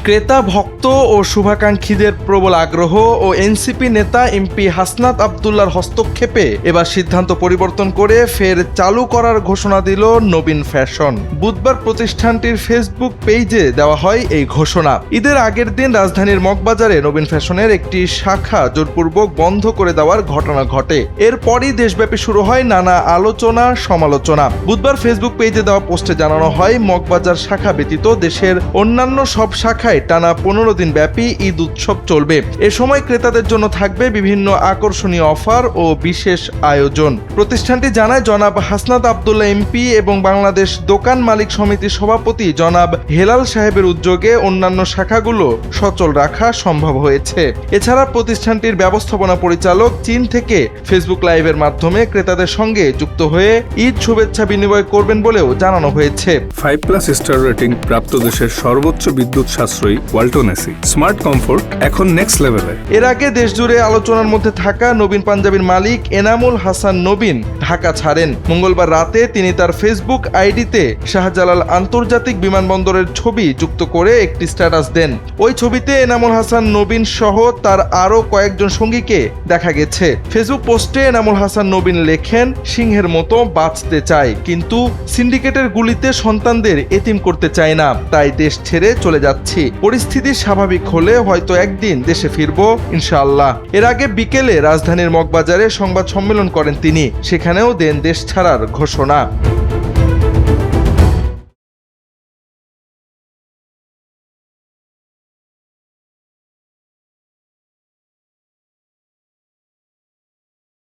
ক্রেতা ভক্ত ও শুভাকাঙ্ক্ষীদের প্রবল আগ্রহ ও এনসিপি নেতা এমপি হাসনাত আব্দুল্লাহর হস্তক্ষেপে এবার সিদ্ধান্ত পরিবর্তন করে ফের চালু করার ঘোষণা দিল নবীন ফ্যাশন। বুধবার প্রতিষ্ঠানটির ফেসবুক পেজে দেওয়া হয় এই ঘোষণা। ঈদের আগের দিন রাজধানীর মগবাজারে নবীন ফ্যাশনের একটি শাখা জোরপূর্বক বন্ধ করে দেওয়ার ঘটনা ঘটে। এরপরই দেশব্যাপী শুরু হয় নানা আলোচনা সমালোচনা। বুধবার ফেসবুক পেজে দেওয়া পোস্টে জানানো হয়, মগবাজার শাখা ব্যতীত দেশের অন্যান্য সব শাখায় টানা 15 দিন ব্যাপী ঈদ উৎসব চলবে। এ সময় ক্রেতাদের জন্য থাকবে বিভিন্ন আকর্ষণীয় অফার ও বিশেষ আয়োজন। প্রতিষ্ঠানটি জানায়, জনাব হাসনাত আব্দুল্লাহ এমপি এবং বাংলাদেশ দোকান মালিক সমিতির সভাপতি জনাব হেলাল সাহেবের উদ্যোগে অন্যান্য শাখাগুলো সচল রাখা সম্ভব হয়েছে। এছাড়া প্রতিষ্ঠানটির ব্যবস্থাপনা পরিচালক চীন থেকে ফেসবুক লাইভের মাধ্যমে ক্রেতাদের সঙ্গে যুক্ত হয়ে ঈদ শুভেচ্ছা বিনিময় করবেন বলেও জানানো হয়েছে। 5+ স্টার রেটিং প্রাপ্ত দেশের সর্বোচ্চ বিদ্যুৎ সাশ্রয়ী ওয়ালটন এসি স্মার্ট কমফোর্ট এখন নেক্সট লেভেলে। এর আগে দেশজুড়ে আলোচনার মধ্যে থাকা নবীন পাঞ্জাবির মালিক এনামুল হাসান নবীন ঢাকা ছাড়েন। মঙ্গলবার রাতে তিনি তার ফেসবুক আইডিতে শাহজালাল আন্তর্জাতিক বিমানবন্দরের ছবি যুক্ত করে একটি স্ট্যাটাস দেন। ওই ছবিতে এনামুল হাসান নবীন সহ তার আরও কয়েকজন সঙ্গীকে দেখা গেছে। ফেসবুক পোস্টে এনামুল হাসান নবীন লেখেন, সিংহের মতো বাঁচতে চায়, কিন্তু সিন্ডিকেটের গুলিতে সন্তানদের এতিম করতে চায় না, তাই দেশ ছেড়ে চলে যাচ্ছি। পরিস্থিতি স্বাভাবিক হলে হয়তো একদিন দেশে ফিরবো ইনশাআল্লাহ। এর আগে বিকেলে রাজধানীর মগবাজারে সংবাদ সম্মেলন করেন তিনি, সেখানেও দেন দেশ ছাড়ার ঘোষণা।